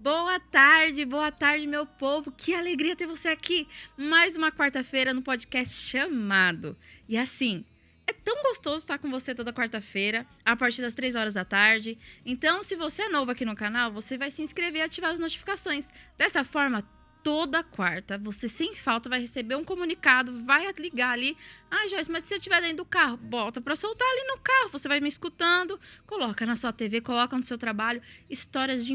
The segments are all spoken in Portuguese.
Boa tarde, meu povo. Que alegria ter você aqui. Mais uma quarta-feira no podcast Chamado. E assim, é tão gostoso estar com você toda quarta-feira, a partir das 3 horas da tarde. Então, se você é novo aqui no canal, você vai se inscrever e ativar as notificações. Dessa forma, toda quarta, você sem falta vai receber um comunicado, vai ligar ali. Ah, Joyce, mas se eu estiver dentro do carro, bota pra soltar ali no carro. Você vai me escutando, coloca na sua TV, coloca no seu trabalho. Histórias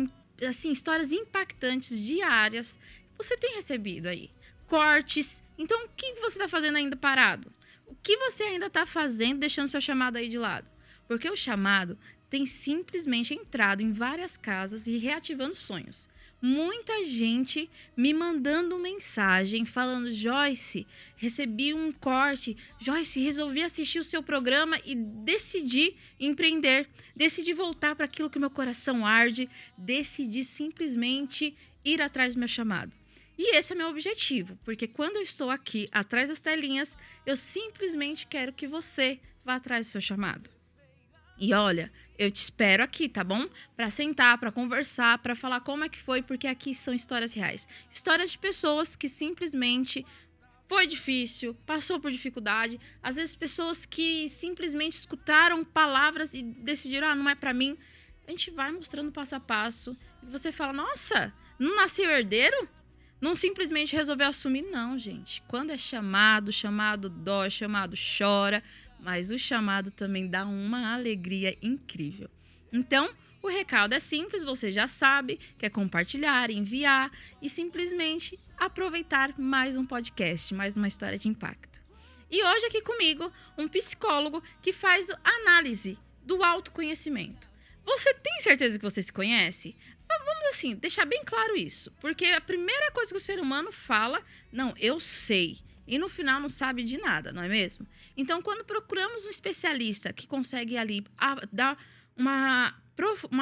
impactantes, diárias. Você tem recebido aí. Cortes. Então, o que você tá fazendo ainda parado? O que você ainda tá fazendo, deixando seu chamado aí de lado? Porque o chamado tem simplesmente entrado em várias casas e reativando sonhos. Muita gente me mandando mensagem falando: Joyce, recebi um corte. Joyce, resolvi assistir o seu programa e decidi empreender. Decidi voltar para aquilo que meu coração arde. Decidi simplesmente ir atrás do meu chamado. E esse é meu objetivo, porque quando eu estou aqui atrás das telinhas, eu simplesmente quero que você vá atrás do seu chamado. E olha, eu te espero aqui, tá bom? Pra sentar, pra conversar, pra falar como é que foi, porque aqui são histórias reais. Histórias de pessoas que simplesmente foi difícil, passou por dificuldade. Às vezes pessoas que simplesmente escutaram palavras e decidiram, não é pra mim. A gente vai mostrando passo a passo e você fala, nossa, não nasceu herdeiro? Não simplesmente resolveu assumir, não, gente. Quando é chamado dói, chamado chora. Mas o chamado também dá uma alegria incrível. Então, o recado é simples, você já sabe, que é compartilhar, enviar e simplesmente aproveitar mais um podcast, mais uma história de impacto. E hoje aqui comigo, um psicólogo que faz análise do autoconhecimento. Você tem certeza que você se conhece? Vamos assim, deixar bem claro isso. Porque a primeira coisa que o ser humano fala, não, eu sei. E no final não sabe de nada, não é mesmo? Então, quando procuramos um especialista que consegue ali dar uma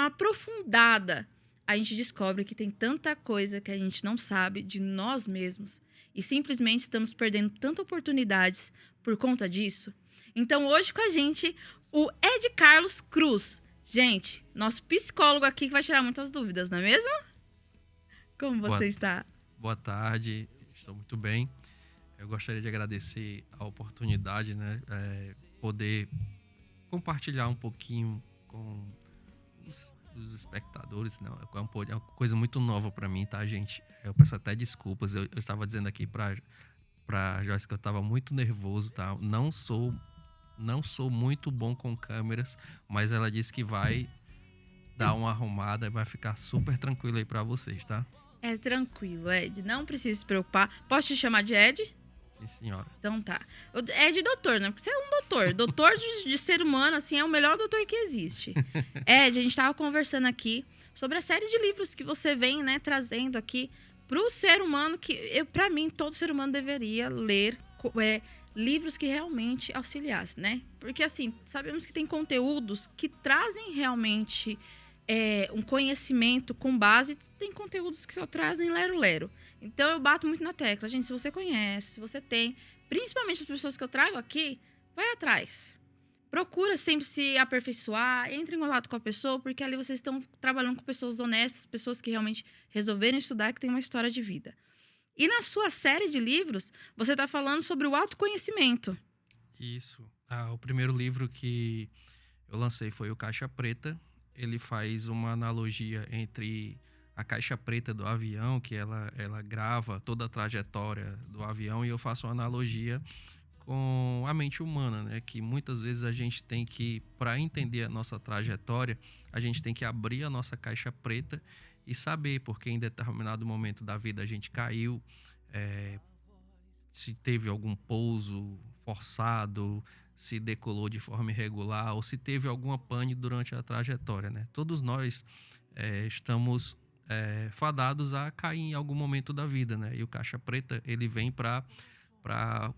aprofundada, a gente descobre que tem tanta coisa que a gente não sabe de nós mesmos e simplesmente estamos perdendo tantas oportunidades por conta disso. Então, hoje com a gente, o Ed Carlos Cruz. Gente, nosso psicólogo aqui que vai tirar muitas dúvidas, não é mesmo? Como você está? Boa tarde, estou muito bem. Eu gostaria de agradecer a oportunidade, né? Poder compartilhar um pouquinho com os espectadores. Não, é uma coisa muito nova para mim, tá, gente? Eu peço até desculpas. Eu estava dizendo aqui pra Joyce que eu estava muito nervoso, tá? Não sou muito bom com câmeras, mas ela disse que vai dar uma arrumada e vai ficar super tranquilo aí para vocês, tá? É tranquilo, Ed. Não precisa se preocupar. Posso te chamar de Ed? Sim, senhora. Então tá. Ed doutor, né? Porque você é um doutor. Doutor de ser humano, assim, é o melhor doutor que existe. Ed, a gente tava conversando aqui sobre a série de livros que você vem, né, trazendo aqui pro ser humano, que pra mim, todo ser humano deveria ler livros que realmente auxiliassem, né? Porque, assim, sabemos que tem conteúdos que trazem realmente um conhecimento com base, tem conteúdos que só trazem lero-lero. Então, eu bato muito na tecla. Gente, se você conhece, se você tem, principalmente as pessoas que eu trago aqui, vai atrás. Procura sempre se aperfeiçoar, entre em contato com a pessoa, porque ali vocês estão trabalhando com pessoas honestas, pessoas que realmente resolveram estudar, que têm uma história de vida. E na sua série de livros, você está falando sobre o autoconhecimento. Isso. O primeiro livro que eu lancei foi o Caixa Preta. Ele faz uma analogia entre a caixa preta do avião, que ela grava toda a trajetória do avião, e eu faço uma analogia com a mente humana, né? Que muitas vezes a gente tem que, para entender a nossa trajetória, a gente tem que abrir a nossa caixa preta e saber porque em determinado momento da vida a gente caiu, se teve algum pouso forçado, se decolou de forma irregular ou se teve alguma pane durante a trajetória, né? Todos nós estamos fadados a cair em algum momento da vida, né? E o Caixa Preta, ele vem para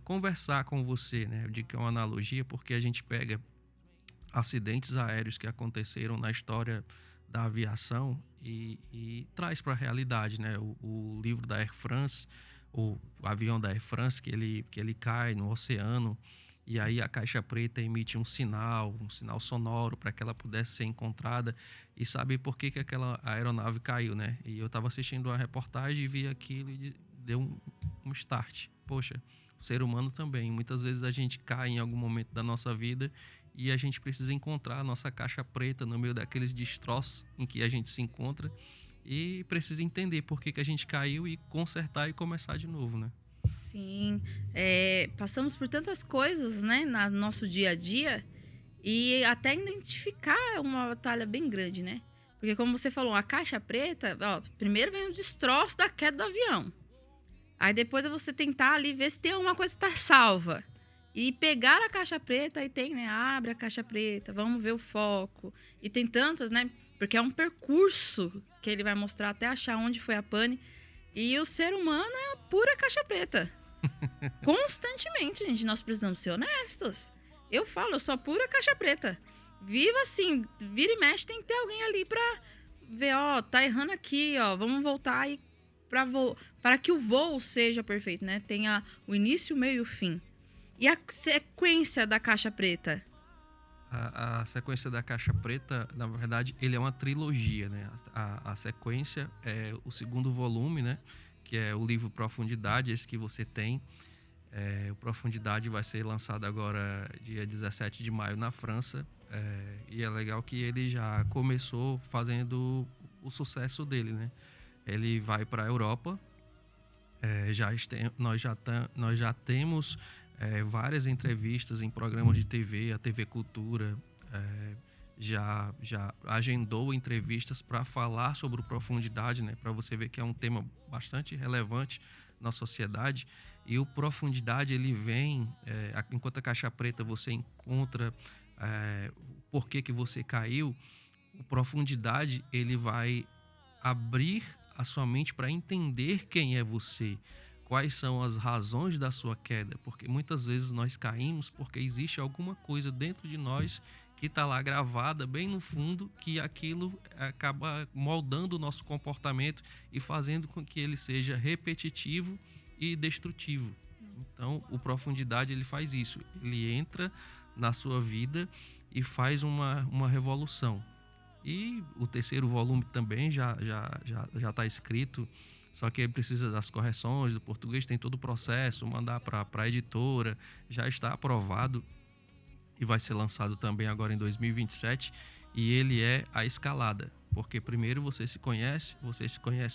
conversar com você, né? Eu digo que é uma analogia porque a gente pega acidentes aéreos que aconteceram na história da aviação e traz para a realidade, né? O livro da Air France, o avião da Air France que ele cai no oceano e aí a caixa preta emite um sinal sonoro para que ela pudesse ser encontrada e saber por que aquela aeronave caiu, né? E eu estava assistindo uma reportagem e vi aquilo e deu um start. Poxa, o ser humano também. Muitas vezes a gente cai em algum momento da nossa vida e a gente precisa encontrar a nossa caixa preta no meio daqueles destroços em que a gente se encontra e precisa entender por que a gente caiu e consertar e começar de novo, né? Sim, passamos por tantas coisas, né, no nosso dia a dia, e até identificar é uma batalha bem grande, né? Porque como você falou, a caixa preta, ó, primeiro vem o destroço da queda do avião. Aí depois é você tentar ali ver se tem alguma coisa que está salva. E pegar a caixa preta, aí tem, né? Abre a caixa preta, vamos ver o foco. E tem tantas, né? Porque é um percurso que ele vai mostrar até achar onde foi a pane. E o ser humano é a pura caixa preta. Constantemente, gente, nós precisamos ser honestos. Eu falo, eu sou a pura caixa preta. Viva assim, vira e mexe, tem que ter alguém ali pra ver, ó, tá errando aqui, ó, vamos voltar aí para que o voo seja perfeito, né? Tenha o início, o meio e o fim. E a sequência da caixa preta? A sequência da caixa preta, na verdade, ele é uma trilogia, né? A sequência é o segundo volume, né? Que é o livro Profundidade, esse que você tem. O Profundidade vai ser lançado agora dia 17 de maio na França. E é legal que ele já começou fazendo o sucesso dele, né? Ele vai para a Europa. Nós já temos várias entrevistas em programas de TV, a TV Cultura já agendou entrevistas para falar sobre o Profundidade, né? Para você ver que é um tema bastante relevante na sociedade. E o Profundidade, ele vem, enquanto a caixa preta você encontra o porquê que você caiu, o Profundidade, ele vai abrir a sua mente para entender quem é você, quais são as razões da sua queda, porque muitas vezes nós caímos porque existe alguma coisa dentro de nós que está lá gravada bem no fundo, que aquilo acaba moldando o nosso comportamento e fazendo com que ele seja repetitivo e destrutivo. Então, o Profundidade, ele faz isso, ele entra na sua vida e faz uma revolução. E o terceiro volume também já está escrito, só que ele precisa das correções do português, tem todo o processo, mandar para a editora, já está aprovado e vai ser lançado também agora em 2027. E ele é a escalada, porque primeiro você se conhece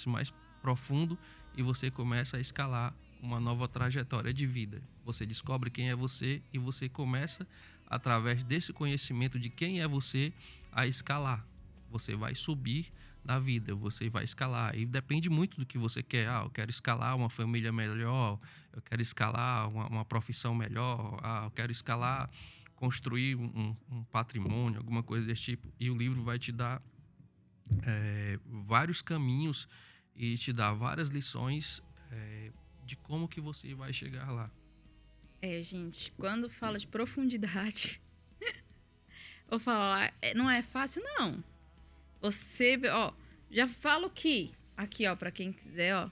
mais profundo e você começa a escalar uma nova trajetória de vida. Você descobre quem é você e você começa, através desse conhecimento de quem é você, a escalar. Você vai subir na vida, você vai escalar. E depende muito do que você quer. Eu quero escalar uma família melhor, eu quero escalar uma profissão melhor, eu quero escalar, construir um patrimônio, alguma coisa desse tipo. E o livro vai te dar vários caminhos e te dar várias lições de como que você vai chegar lá. Gente, quando fala de profundidade, eu falo, não é fácil, não. Você, ó, já falo que, aqui, ó, pra quem quiser, ó.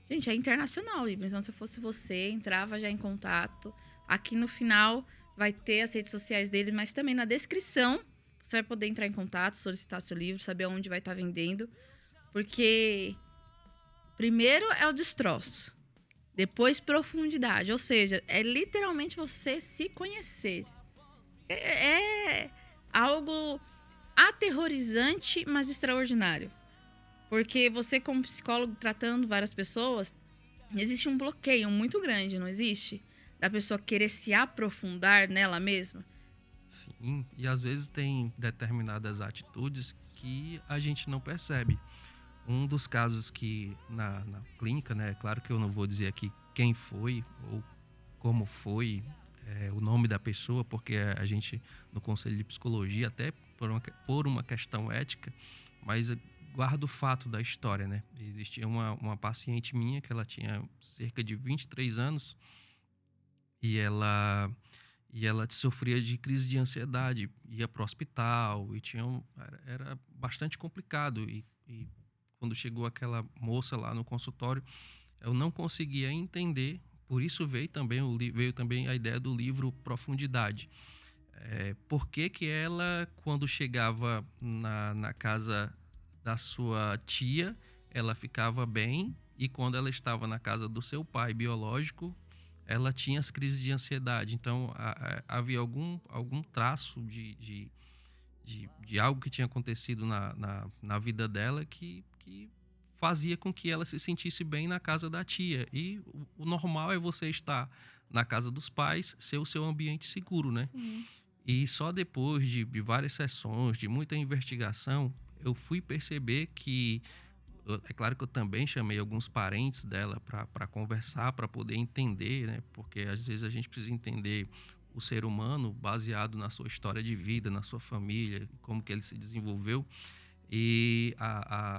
Gente, é internacional o livro, então se fosse você, entrava já em contato. Aqui no final vai ter as redes sociais dele, mas também na descrição você vai poder entrar em contato, solicitar seu livro, saber onde vai estar vendendo. Porque primeiro é o destroço, depois profundidade, ou seja, é literalmente você se conhecer. É algo aterrorizante, mas extraordinário. Porque você, como psicólogo, tratando várias pessoas, existe um bloqueio muito grande, não existe? Da pessoa querer se aprofundar nela mesma. Sim, e às vezes tem determinadas atitudes que a gente não percebe. Um dos casos que na clínica, né? Claro que eu não vou dizer aqui quem foi ou como foi o nome da pessoa, porque a gente, no Conselho de Psicologia, até por uma questão ética, mas guarda o fato da história, né? Existia uma paciente minha que ela tinha cerca de 23 anos e ela sofria de crise de ansiedade, ia para o hospital e era bastante complicado. E quando chegou aquela moça lá no consultório, eu não conseguia entender por isso veio também a ideia do livro Profundidade. Por que que ela, quando chegava na casa da sua tia, ela ficava bem, e quando ela estava na casa do seu pai biológico, ela tinha as crises de ansiedade? Então, havia algum traço de algo que tinha acontecido na vida dela que fazia com que ela se sentisse bem na casa da tia. E o normal é você estar na casa dos pais, ser o seu ambiente seguro, né? Sim. E só depois de várias sessões, de muita investigação, eu fui perceber que... É claro que eu também chamei alguns parentes dela para conversar, para poder entender, né? Porque às vezes a gente precisa entender o ser humano baseado na sua história de vida, na sua família, como que ele se desenvolveu. E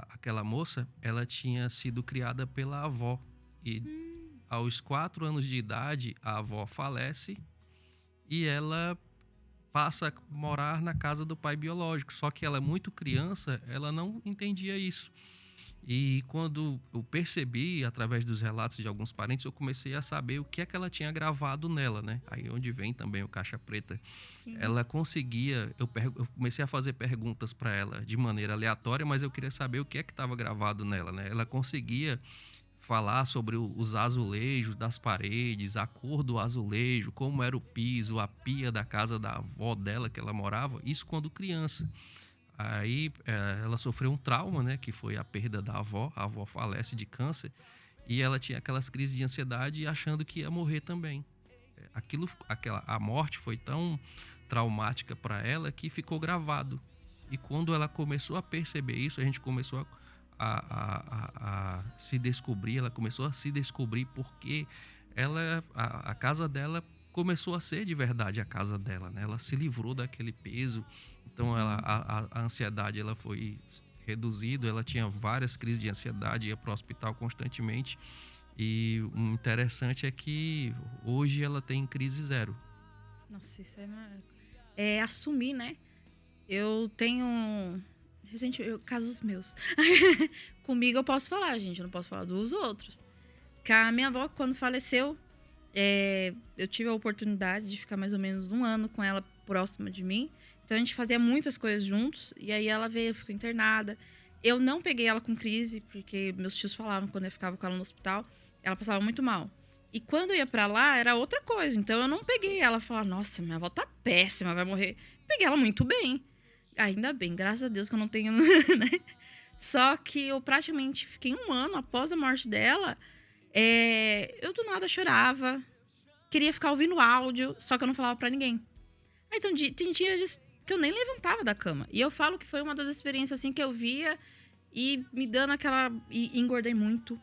aquela moça, ela tinha sido criada pela avó. E aos 4 anos de idade, a avó falece e ela passa a morar na casa do pai biológico. Só que ela, muito criança, ela não entendia isso. E quando eu percebi, através dos relatos de alguns parentes, eu comecei a saber o que é que ela tinha gravado nela, né? Aí onde vem também o Caixa Preta. Sim. Ela conseguia... Eu comecei a fazer perguntas para ela de maneira aleatória, mas eu queria saber o que é que estava gravado nela, né? Ela conseguia falar sobre os azulejos das paredes, a cor do azulejo, como era o piso, a pia da casa da avó dela que ela morava, isso quando criança. Aí ela sofreu um trauma, né, que foi a perda da avó. A avó falece de câncer e ela tinha aquelas crises de ansiedade achando que ia morrer também. A morte foi tão traumática para ela que ficou gravado. E quando ela começou a perceber isso, a gente começou a se descobrir. Ela começou a se descobrir porque a casa dela começou a ser de verdade a casa dela, né? Ela se livrou daquele peso. Então a ansiedade ela foi reduzida, ela tinha várias crises de ansiedade, ia para o hospital constantemente. E o interessante é que hoje ela tem crise zero. Nossa, isso é assumir, né? Eu tenho casos meus. Comigo eu posso falar, gente, eu não posso falar dos outros. Que a minha avó, quando faleceu, eu tive a oportunidade de ficar mais ou menos 1 ano com ela próxima de mim. Então a gente fazia muitas coisas juntos. E aí ela veio, ficou internada. Eu não peguei ela com crise, porque meus tios falavam quando eu ficava com ela no hospital, ela passava muito mal. E quando eu ia pra lá, era outra coisa. Então eu não peguei ela e falar, nossa, minha avó tá péssima, vai morrer. Peguei ela muito bem. Ainda bem, graças a Deus que eu não tenho, né? Só que eu praticamente fiquei 1 ano após a morte dela. Eu do nada chorava, queria ficar ouvindo áudio, só que eu não falava pra ninguém. Então tem dias que eu nem levantava da cama. E eu falo que foi uma das experiências assim que eu via e me dando aquela... E engordei muito,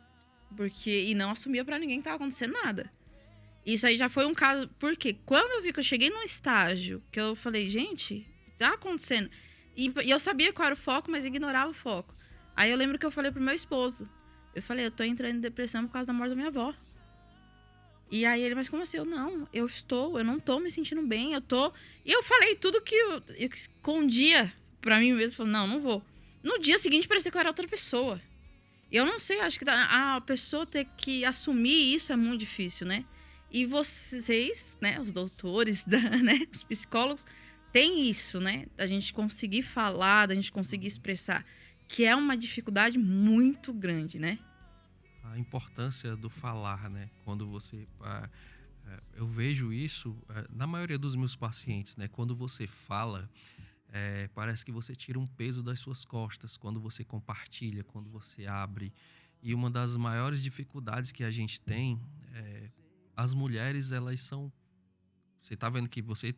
e não assumia pra ninguém que tava acontecendo nada. Isso aí já foi um caso... Porque quando eu vi que eu cheguei num estágio que eu falei, gente, tá acontecendo... E eu sabia qual era o foco, mas ignorava o foco. Aí eu lembro que eu falei pro meu esposo. Eu falei, eu tô entrando em depressão por causa da morte da minha avó. E aí ele, mas como assim? Eu não tô me sentindo bem, eu tô... E eu falei tudo que eu escondia pra mim mesmo. Falei, não vou. No dia seguinte parecia que eu era outra pessoa. E eu não sei, acho que a pessoa ter que assumir isso é muito difícil, né? E vocês, né, os doutores, né, os psicólogos, tem isso, né? Da gente conseguir falar, da gente conseguir expressar, que é uma dificuldade muito grande, né? A importância do falar, né? Quando você... eu vejo isso na maioria dos meus pacientes, né? Quando você fala, parece que você tira um peso das suas costas. Quando você compartilha, quando você abre. E uma das maiores dificuldades que a gente tem, as mulheres, elas são... Você está vendo que você...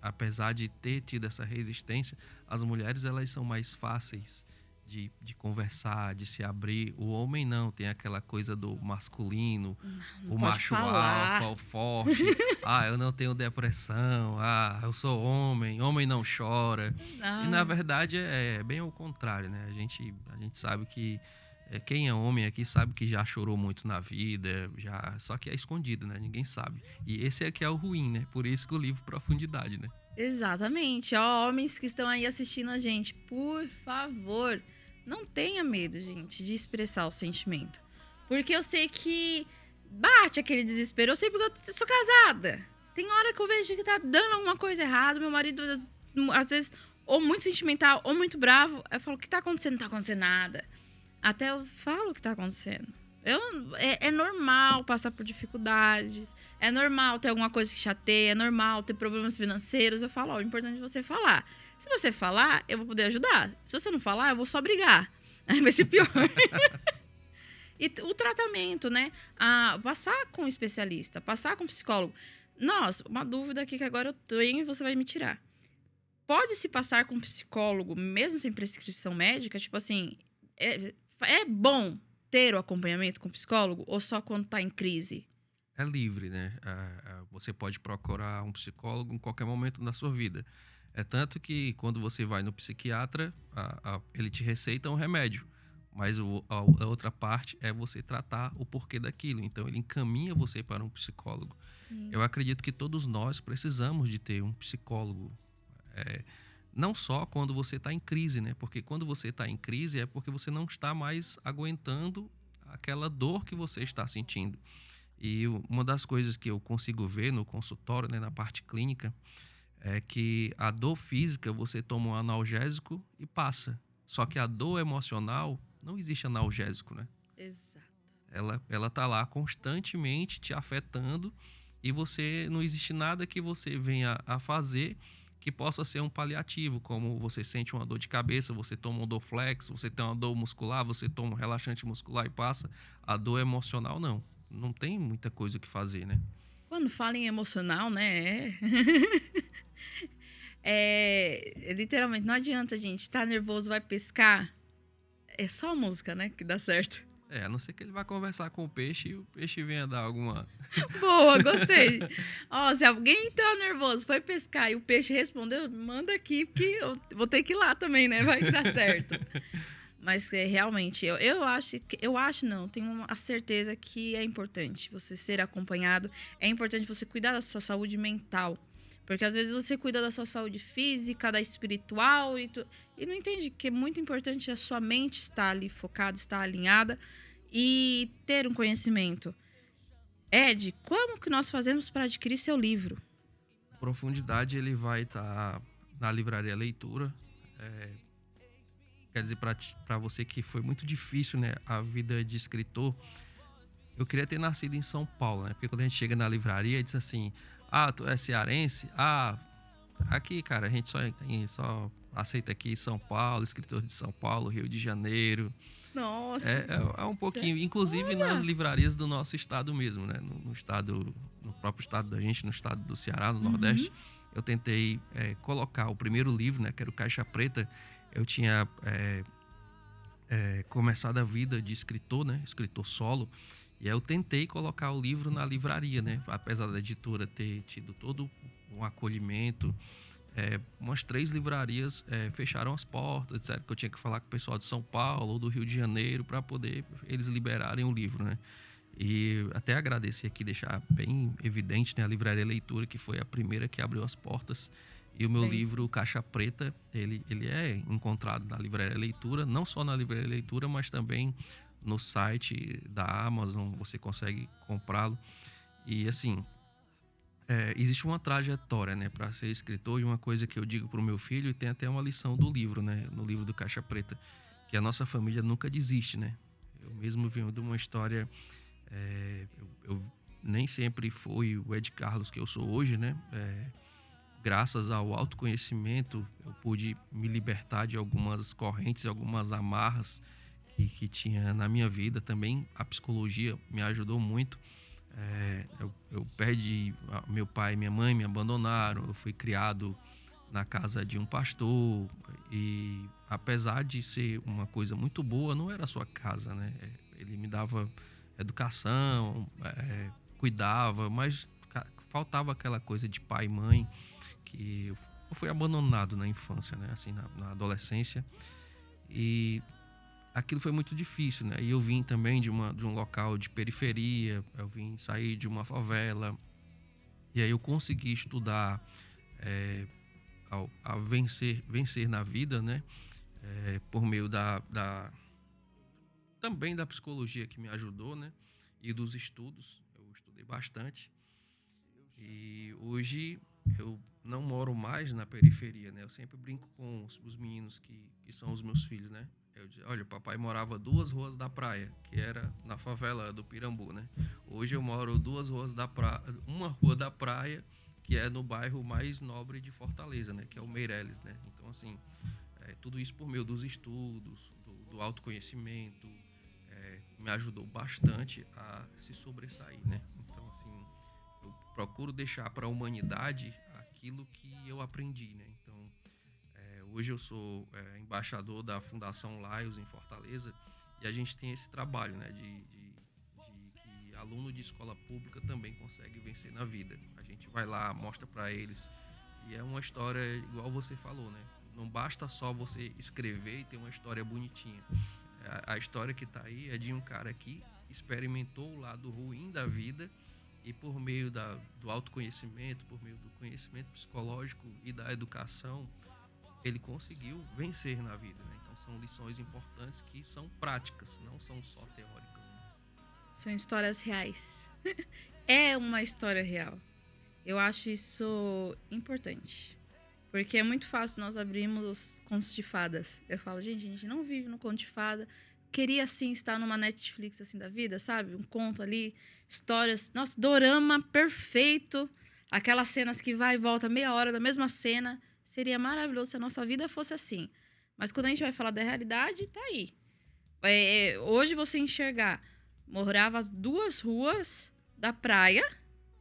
apesar de ter tido essa resistência, as mulheres, elas são mais fáceis de conversar, de se abrir. O homem não, tem aquela coisa do masculino, não o macho alfa, o forte. Eu não tenho depressão, eu sou homem não chora. E na verdade é bem ao contrário, né? A gente sabe que quem é homem aqui sabe que já chorou muito na vida, só que é escondido, né? Ninguém sabe. E esse aqui é o ruim, né? Por isso que o livro Profundidade, né? Exatamente. Ó, homens que estão aí assistindo a gente, por favor, não tenha medo, gente, de expressar o sentimento. Porque eu sei que bate aquele desespero. Eu sei porque eu sou casada. Tem hora que eu vejo que tá dando alguma coisa errada. Meu marido, às vezes, ou muito sentimental, ou muito bravo. Eu falo, o que tá acontecendo? Não tá acontecendo nada. Até eu falo o que tá acontecendo. É normal passar por dificuldades. É normal ter alguma coisa que chateia. É normal ter problemas financeiros. Eu falo, ó, o importante é você falar. Se você falar, eu vou poder ajudar. Se você não falar, eu vou só brigar. Aí vai ser pior. E o tratamento, né? Passar com um especialista, passar com um psicólogo. Nossa, uma dúvida aqui que agora eu tenho e você vai me tirar. Pode-se passar com um psicólogo, mesmo sem prescrição médica? Tipo assim, é bom ter o acompanhamento com o psicólogo ou só quando tá em crise? É livre, né? Você pode procurar um psicólogo em qualquer momento da sua vida. É tanto que quando você vai no psiquiatra, ele te receita um remédio. Mas a outra parte é você tratar o porquê daquilo. Então, ele encaminha você para um psicólogo. Eu acredito que todos nós precisamos de ter um psicólogo. Não só quando você está em crise, né? Porque quando você está em crise é porque você não está mais aguentando aquela dor que você está sentindo. E uma das coisas que eu consigo ver no consultório, né, na parte clínica, é que a dor física você toma um analgésico e passa. Só que a dor emocional não existe analgésico, né? Exato. Ela tá lá constantemente te afetando e não existe nada que você venha a fazer que possa ser um paliativo, como você sente uma dor de cabeça, você toma um Dorflex, você tem uma dor muscular, você toma um relaxante muscular e passa. A dor emocional não. Não tem muita coisa que fazer, né? Quando fala em emocional, né? Literalmente, não adianta, gente. Tá nervoso, vai pescar. É só a música, né? Que dá certo. A não ser que ele vá conversar com o peixe e o peixe venha dar alguma... Boa, gostei. Ó, se alguém tá nervoso, foi pescar e o peixe respondeu, manda aqui, porque eu vou ter que ir lá também, né? Vai dar certo. Mas realmente, eu acho não, tenho a certeza que é importante você ser acompanhado. É importante você cuidar da sua saúde mental. Porque às vezes você cuida da sua saúde física, da espiritual e não entende que é muito importante a sua mente estar ali focada, estar alinhada e ter um conhecimento. Ed, como que nós fazemos para adquirir seu livro? Profundidade, ele vai estar na livraria Leitura. Quer dizer, para você que foi muito difícil, né, a vida de escritor, eu queria ter nascido em São Paulo, né? Porque quando a gente chega na livraria e diz assim, tu é cearense? Aqui, cara, a gente só aceita aqui São Paulo, escritor de São Paulo, Rio de Janeiro. Nossa. É um pouquinho, inclusive nas livrarias do nosso estado mesmo, né? No próprio estado da gente, no estado do Ceará, no Nordeste, eu tentei colocar o primeiro livro, né? Que era o Caixa Preta. Eu tinha começado a vida de escritor, né? Escritor solo. E aí eu tentei colocar o livro na livraria, né? Apesar da editora ter tido todo um acolhimento, umas 3 livrarias fecharam as portas, disseram que eu tinha que falar com o pessoal de São Paulo ou do Rio de Janeiro para poder eles liberarem o livro, né? E até agradecer aqui, deixar bem evidente, né, a Livraria Leitura, que foi a primeira que abriu as portas. E o meu livro, Caixa Preta, ele é encontrado na Livraria Leitura, não só na Livraria Leitura, mas também no site da Amazon, você consegue comprá-lo. E assim, existe uma trajetória, né, para ser escritor, e uma coisa que eu digo para o meu filho, e tem até uma lição do livro, né, no livro do Caixa Preta, que a nossa família nunca desiste, né? Eu mesmo venho de uma história, eu nem sempre fui o Ed Carlos que eu sou hoje, né? Graças ao autoconhecimento, eu pude me libertar de algumas correntes, algumas amarras que tinha na minha vida. Também a psicologia me ajudou muito. Eu perdi meu pai e minha mãe, me abandonaram. Eu fui criado na casa de um pastor e, apesar de ser uma coisa muito boa, não era a sua casa, né? Ele me dava educação, cuidava, mas faltava aquela coisa de pai e mãe, que eu fui abandonado na infância, né? Assim, na adolescência. E aquilo foi muito difícil, né? E eu vim também de um local de periferia, eu vim sair de uma favela. E aí eu consegui estudar a vencer na vida, né? Por meio também da psicologia, que me ajudou, né? e dos estudos. Eu estudei bastante. E hoje eu não moro mais na periferia, né? Eu sempre brinco com os meninos que são os meus filhos, né? Eu digo, olha, o papai morava 2 ruas da praia, que era na favela do Pirambu, né? Hoje eu moro 2 ruas da praia, uma rua da praia, que é no bairro mais nobre de Fortaleza, né? Que é o Meireles, né? Então, assim, tudo isso por meio dos estudos, do autoconhecimento, me ajudou bastante a se sobressair, né? Então, assim, eu procuro deixar para a humanidade aquilo que eu aprendi, né? Então, hoje eu sou embaixador da Fundação Laios em Fortaleza e a gente tem esse trabalho, né? De que aluno de escola pública também consegue vencer na vida. A gente vai lá, mostra para eles e é uma história igual você falou, né? Não basta só você escrever e ter uma história bonitinha. A história que está aí é de um cara que experimentou o lado ruim da vida e por meio do autoconhecimento, por meio do conhecimento psicológico e da educação, ele conseguiu vencer na vida, né? Então são lições importantes que são práticas, não são só teóricas, né? São histórias reais. É uma história real. Eu acho isso importante. Porque é muito fácil nós abrirmos contos de fadas. Eu falo, gente, a gente não vive no conto de fada. Queria, assim, estar numa Netflix, assim, da vida, sabe? Um conto ali, histórias. Nossa, dorama perfeito. Aquelas cenas que vai e volta meia hora da mesma cena. Seria maravilhoso se a nossa vida fosse assim. Mas quando a gente vai falar da realidade, tá aí. Hoje você enxergar, morava 2 ruas da praia,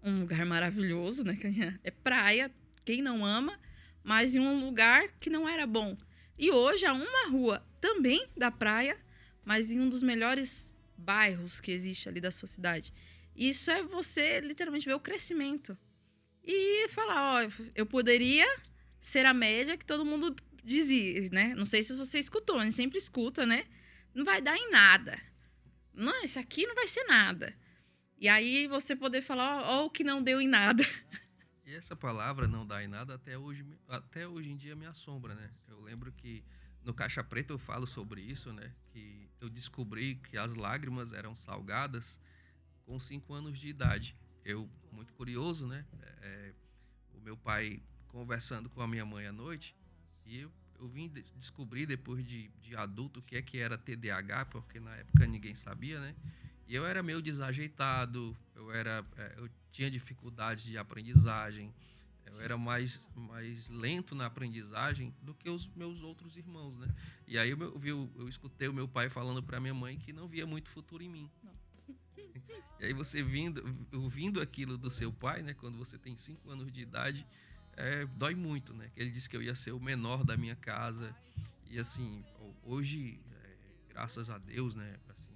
um lugar maravilhoso, né? É praia, quem não ama, mas em um lugar que não era bom. E hoje há uma rua também da praia, mas em um dos melhores bairros que existe ali da sua cidade. Isso é você literalmente ver o crescimento. E falar, ó, eu poderia ser a média que todo mundo dizia, né? Não sei se você escutou, a gente sempre escuta, né? Não vai dar em nada. Não, isso aqui não vai ser nada. E aí você poder falar, ó, o que não deu em nada. E essa palavra não dá em nada até hoje em dia me assombra, né? Eu lembro que no Caixa Preta eu falo sobre isso, né? Que eu descobri que as lágrimas eram salgadas com 5 anos de idade. Eu, muito curioso, né? O meu pai conversando com a minha mãe à noite e eu vim descobrir depois de adulto o que era TDAH, porque na época ninguém sabia, né? E eu era meio desajeitado, eu tinha dificuldades de aprendizagem, eu era mais lento na aprendizagem do que os meus outros irmãos, né? E aí eu escutei o meu pai falando para minha mãe que não via muito futuro em mim. Não. E aí você ouvindo aquilo do seu pai, né? Quando você tem 5 anos de idade, dói muito, né? Ele disse que eu ia ser o menor da minha casa. E assim, hoje, graças a Deus, né? Assim,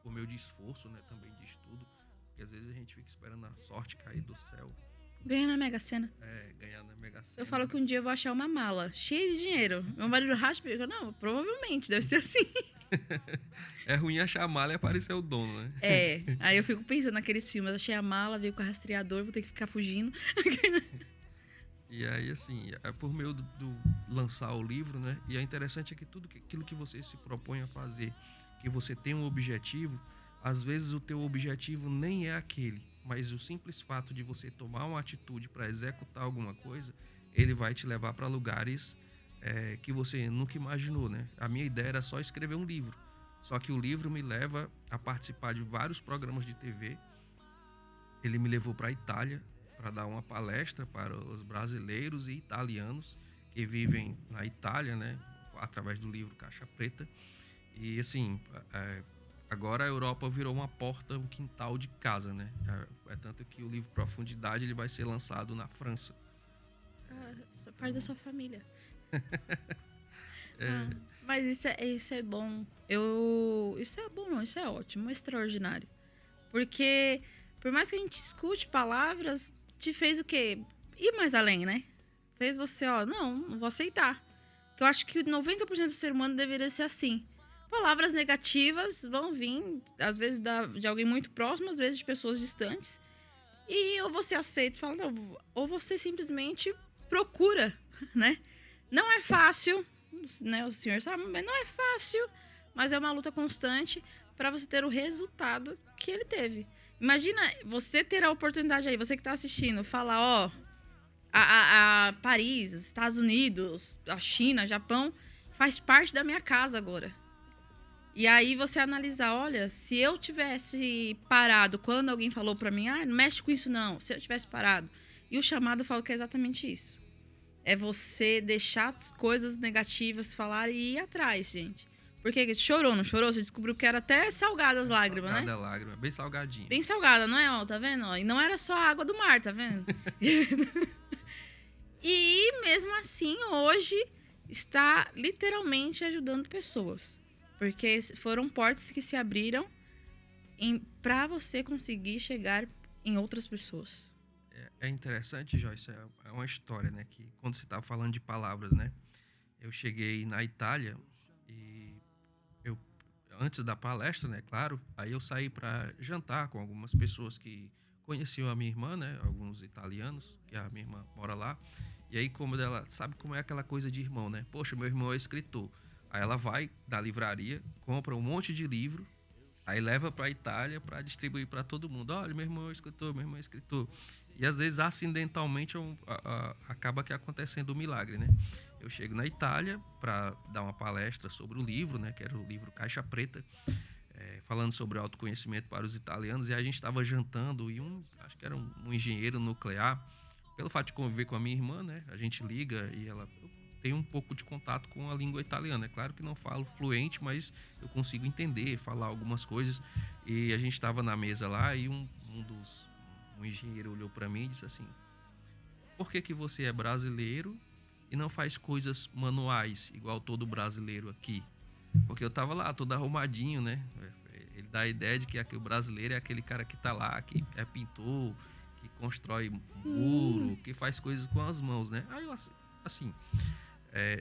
por meio de esforço, né? Também de estudo. Porque às vezes a gente fica esperando a sorte cair do céu. Ganhar na Mega Sena. Ganhar na Mega Sena. Eu falo que um dia eu vou achar uma mala cheia de dinheiro. Meu marido raspa e fica, não, provavelmente, deve ser assim. É ruim achar a mala e aparecer o dono, né? Aí eu fico pensando naqueles filmes, achei a mala, veio com o rastreador, vou ter que ficar fugindo. E aí, assim, por meio do lançar o livro, né? E é interessante que tudo aquilo que você se propõe a fazer, que você tem um objetivo, às vezes o teu objetivo nem é aquele, mas o simples fato de você tomar uma atitude para executar alguma coisa, ele vai te levar para lugares que você nunca imaginou, né? A minha ideia era só escrever um livro, só que o livro me leva a participar de vários programas de TV. Ele me levou para a Itália para dar uma palestra para os brasileiros e italianos que vivem na Itália, né? Através do livro Caixa Preta. E assim, agora a Europa virou uma porta, um quintal de casa, né? Tanto que o livro Profundidade ele vai ser lançado na França. Sou parte da sua família. Mas isso é bom. Isso é bom, não, isso é ótimo, extraordinário. Porque, por mais que a gente escute palavras, te fez o quê? Ir mais além, né? Fez você, não vou aceitar. Porque eu acho que 90% do ser humano deveria ser assim. Palavras negativas vão vir, às vezes, de alguém muito próximo, às vezes de pessoas distantes. E ou você aceita e fala, não, ou você simplesmente procura, né? Não é fácil, né? O senhor sabe, mas não é fácil, mas é uma luta constante. para você ter o resultado que ele teve. Imagina você ter a oportunidade aí, você que tá assistindo, falar, ó, a Paris, os Estados Unidos, a China, Japão, faz parte da minha casa agora. E aí você analisar, olha, se eu tivesse parado quando alguém falou pra mim, não mexe com isso não, se eu tivesse parado. E o chamado fala que é exatamente isso. É você deixar as coisas negativas falar e ir atrás, gente. Porque chorou, não chorou? Você descobriu que era até salgada as lágrimas, salgada, né? Salgada lágrima, bem salgadinha. Bem salgada, não é? Ó, tá vendo? Ó, e não era só a água do mar, tá vendo? E mesmo assim, hoje, está literalmente ajudando pessoas. Porque foram portas que se abriram para você conseguir chegar em outras pessoas. É interessante, Joyce, é uma história, né? Que quando você estava falando de palavras, né? Eu cheguei na Itália e antes da palestra, né? Claro, aí eu saí para jantar com algumas pessoas que conheciam a minha irmã, né? Alguns italianos, que a minha irmã mora lá. E aí, como ela sabe como é aquela coisa de irmão, né? Poxa, meu irmão é escritor. Aí ela vai da livraria, compra um monte de livro, aí leva para a Itália para distribuir para todo mundo. Olha, meu irmão é escritor, meu irmão é escritor. E às vezes, acidentalmente, acaba que acontecendo um milagre, né? Eu chego na Itália para dar uma palestra sobre o livro, né? Que era o livro Caixa Preta, falando sobre autoconhecimento para os italianos. E a gente estava jantando e acho que era um engenheiro nuclear, pelo fato de conviver com a minha irmã, né? A gente liga e ela tem um pouco de contato com a língua italiana. É claro que não falo fluente, mas eu consigo entender, falar algumas coisas. E a gente estava na mesa lá e um engenheiro olhou para mim e disse assim: por que você é brasileiro e não faz coisas manuais, igual todo brasileiro aqui? Porque eu tava lá, todo arrumadinho, né? Ele dá a ideia de que o brasileiro é aquele cara que tá lá, que é pintor, que constrói muro, que faz coisas com as mãos, né? Aí eu, assim,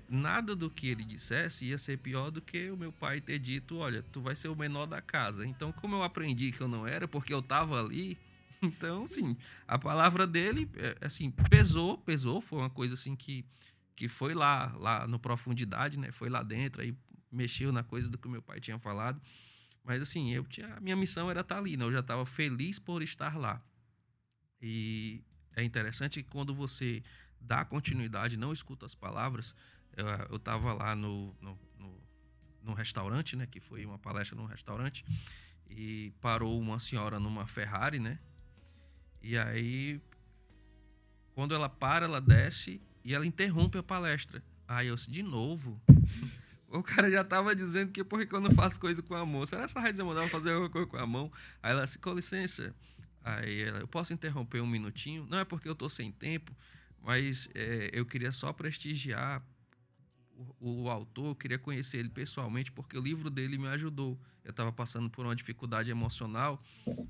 nada do que ele dissesse ia ser pior do que o meu pai ter dito: olha, tu vai ser o menor da casa. Então, como eu aprendi que eu não era, porque eu tava ali, então, assim, a palavra dele, assim, pesou, foi uma coisa assim que foi lá no profundidade, né? Foi lá dentro, aí mexeu na coisa do que o meu pai tinha falado. Mas, assim, a minha missão era estar ali, né? Eu já estava feliz por estar lá. E é interessante que quando você dá continuidade, não escuta as palavras. Eu estava lá no restaurante, né? Que foi uma palestra num restaurante. E parou uma senhora numa Ferrari, né? E aí, quando ela para, ela desce e ela interrompe a palestra. Aí eu disse: de novo? O cara já tava dizendo que por que eu não faço coisa com a mão? Será que essa rádio mandava fazer alguma coisa com a mão? Aí ela disse: com licença. Aí ela: eu posso interromper um minutinho? Não é porque eu tô sem tempo, mas eu queria só prestigiar o autor, eu queria conhecer ele pessoalmente, porque o livro dele me ajudou. Eu estava passando por uma dificuldade emocional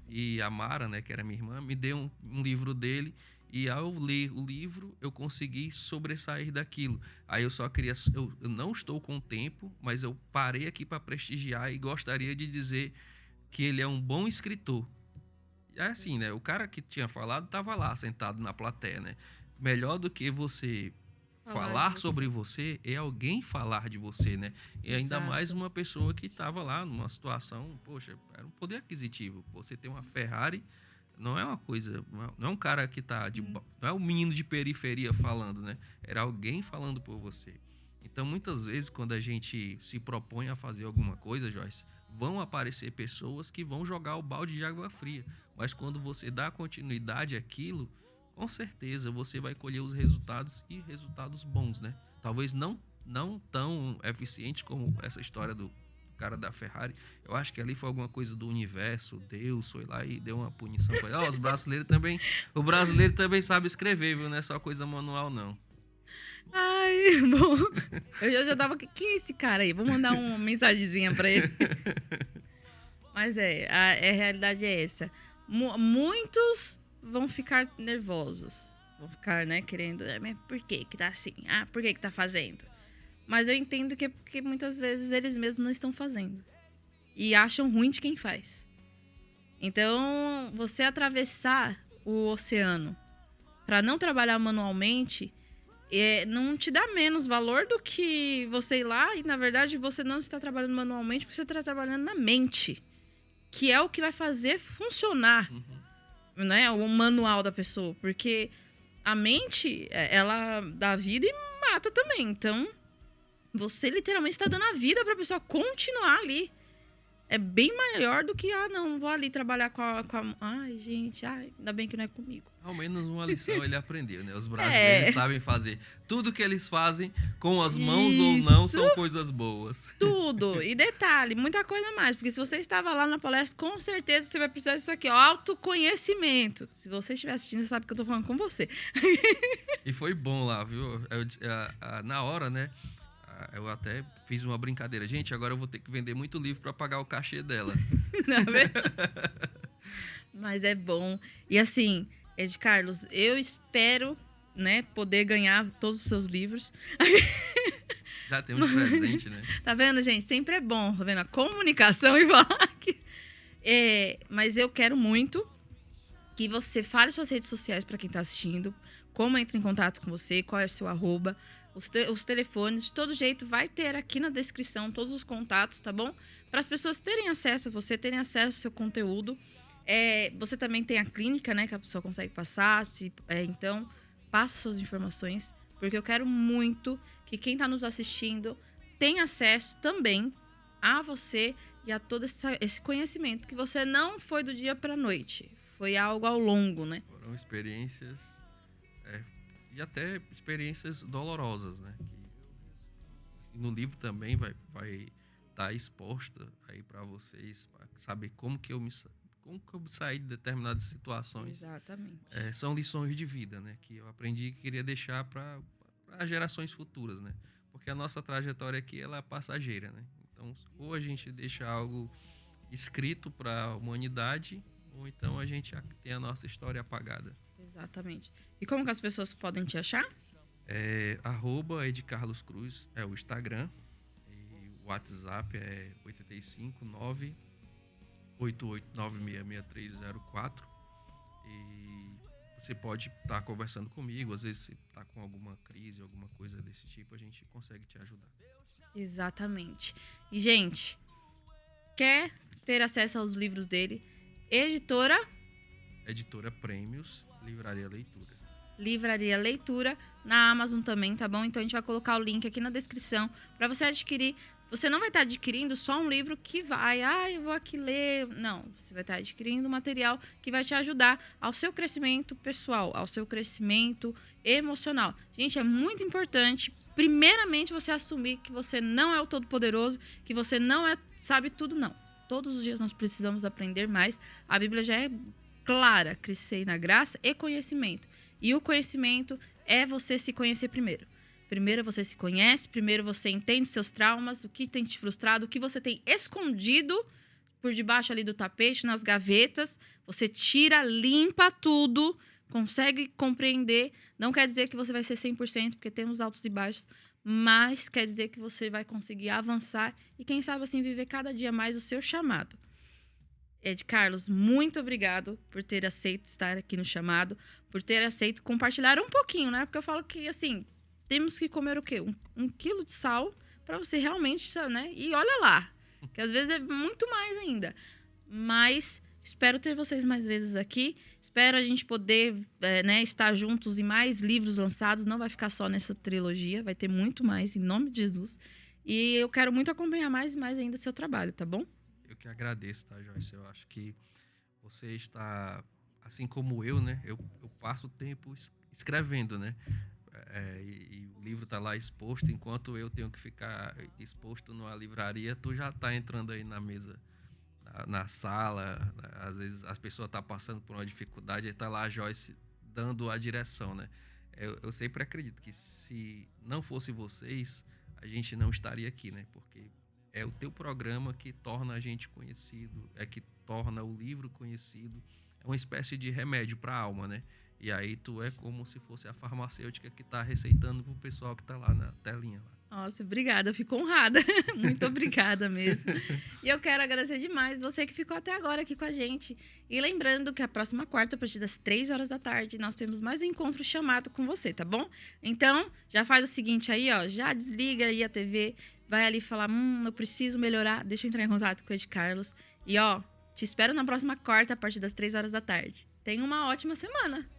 e a Mara, né, que era minha irmã, me deu um livro dele, e ao ler o livro eu consegui sobressair daquilo. Aí eu só queria, eu não estou com tempo, mas eu parei aqui para prestigiar e gostaria de dizer que ele é um bom escritor. É assim, né? O cara que tinha falado estava lá sentado na plateia, né? Melhor do que você falar sobre você é alguém falar de você, né? E ainda Exato. mais uma pessoa que estava lá numa situação, poxa, era um poder aquisitivo. Você tem uma Ferrari, não é uma coisa, não é um cara que tá não é um menino de periferia falando, né? Era alguém falando por você. Então, muitas vezes, quando a gente se propõe a fazer alguma coisa, Joyce, vão aparecer pessoas que vão jogar o balde de água fria. Mas quando você dá continuidade àquilo, com certeza você vai colher os resultados, e resultados bons, né? Talvez não tão eficientes como essa história do cara da Ferrari. Eu acho que ali foi alguma coisa do universo, Deus foi lá e deu uma punição para ele. Os brasileiros também, o brasileiro também sabe escrever, viu? Não é só coisa manual, não. Ai, bom. Eu já tava... Quem é esse cara aí? Vou mandar uma mensagenzinha pra ele. Mas a realidade é essa. Muitos vão ficar nervosos. Vão ficar, né, querendo... Mas por que tá assim? Por que tá fazendo? Mas eu entendo que é porque muitas vezes eles mesmos não estão fazendo. E acham ruim de quem faz. Então, você atravessar o oceano para não trabalhar manualmente... não te dá menos valor do que você ir lá e, na verdade, você não está trabalhando manualmente porque você está trabalhando na mente. que é o que vai fazer funcionar, né, o manual da pessoa. Porque a mente, ela dá vida e mata também. Então, você literalmente está dando a vida para a pessoa continuar ali. É bem maior do que, não, vou ali trabalhar com a... Ai, gente, ainda bem que não é comigo. Ao menos uma lição ele aprendeu, né? Os brasileiros sabem fazer. Tudo que eles fazem, com as mãos ou não, são coisas boas. Tudo. E detalhe, muita coisa mais. Porque se você estava lá na palestra, com certeza você vai precisar disso aqui, ó, autoconhecimento. Se você estiver assistindo, você sabe que eu tô falando com você. E foi bom lá, viu? Na hora, né? Eu até fiz uma brincadeira. Gente, agora eu vou ter que vender muito livro para pagar o cachê dela. Mas é bom. E assim, Ed Carlos, eu espero, né, poder ganhar todos os seus livros. Já tem um presente, né? Tá vendo, gente? Sempre é bom. Tá vendo? A comunicação e falar aqui. Mas eu quero muito que você fale suas redes sociais para quem tá assistindo. Como entra em contato com você, qual é o seu @. Os telefones, de todo jeito, vai ter aqui na descrição todos os contatos, tá bom? Para as pessoas terem acesso a você, terem acesso ao seu conteúdo. Você também tem a clínica, né? Que a pessoa consegue passar. Então, passe suas informações. Porque eu quero muito que quem está nos assistindo tenha acesso também a você e a todo esse conhecimento. Que você não foi do dia para a noite. Foi algo ao longo, né? Foram experiências... E até experiências dolorosas, né? Que no livro também vai estar exposta aí para vocês, para saber como que eu saí de determinadas situações. Exatamente. São lições de vida, né? Que eu aprendi e queria deixar para gerações futuras, né? Porque a nossa trajetória aqui ela é passageira, né? Então, ou a gente deixa algo escrito para a humanidade, ou então a gente tem a nossa história apagada. Exatamente. E como que as pessoas podem te achar? @EdCarlosCruz é o Instagram. E o WhatsApp é 859-88966304. E você pode estar conversando comigo. Às vezes você está com alguma crise, alguma coisa desse tipo, a gente consegue te ajudar. Exatamente. E, gente, quer ter acesso aos livros dele? Editora Prêmios, Livraria Leitura. Livraria Leitura, na Amazon também, tá bom? Então a gente vai colocar o link aqui na descrição para você adquirir. Você não vai estar adquirindo só um livro que vai, eu vou aqui ler. Não, você vai estar adquirindo um material que vai te ajudar ao seu crescimento pessoal, ao seu crescimento emocional. Gente, é muito importante, primeiramente, você assumir que você não é o todo-poderoso, que você não sabe tudo, não. Todos os dias nós precisamos aprender mais. A Bíblia já é clara, crescer na graça e conhecimento. E o conhecimento é você se conhecer primeiro. Primeiro você se conhece, primeiro você entende seus traumas, o que tem te frustrado, o que você tem escondido por debaixo ali do tapete, nas gavetas. Você tira, limpa tudo, consegue compreender. Não quer dizer que você vai ser 100%, porque temos altos e baixos, mas quer dizer que você vai conseguir avançar e, quem sabe, assim, viver cada dia mais o seu chamado. Ed Carlos, muito obrigado por ter aceito estar aqui no chamado, por ter aceito compartilhar um pouquinho, né? Porque eu falo que, assim, temos que comer o quê? Um quilo de sal para você realmente, né? E olha lá, que às vezes é muito mais ainda. Mas espero ter vocês mais vezes aqui. Espero a gente poder estar juntos em mais livros lançados. Não vai ficar só nessa trilogia, vai ter muito mais, em nome de Jesus. E eu quero muito acompanhar mais e mais ainda seu trabalho, tá bom? Eu que agradeço, tá, Joyce? Eu acho que você está, assim como eu, né? Eu passo o tempo escrevendo, né? E o livro está lá exposto, enquanto eu tenho que ficar exposto numa livraria, tu já está entrando aí na mesa, na sala, né? Às vezes as pessoas estão passando por uma dificuldade, aí está lá a Joyce dando a direção, né? Eu sempre acredito que se não fosse vocês, a gente não estaria aqui, né? Porque é o teu programa que torna a gente conhecido, que torna o livro conhecido. É uma espécie de remédio para a alma, né? E aí tu é como se fosse a farmacêutica que está receitando pro pessoal que está lá na telinha. Nossa, obrigada, eu fico honrada. Muito obrigada mesmo. E eu quero agradecer demais você que ficou até agora aqui com a gente. E lembrando que a próxima quarta, a partir das 3 da tarde, nós temos mais um encontro chamado com você, tá bom? Então, já faz o seguinte aí, ó, já desliga aí a TV, vai ali falar, eu preciso melhorar, deixa eu entrar em contato com o Ed Carlos. E ó, Te espero na próxima quarta, a partir das 3 horas da tarde. Tenha uma ótima semana!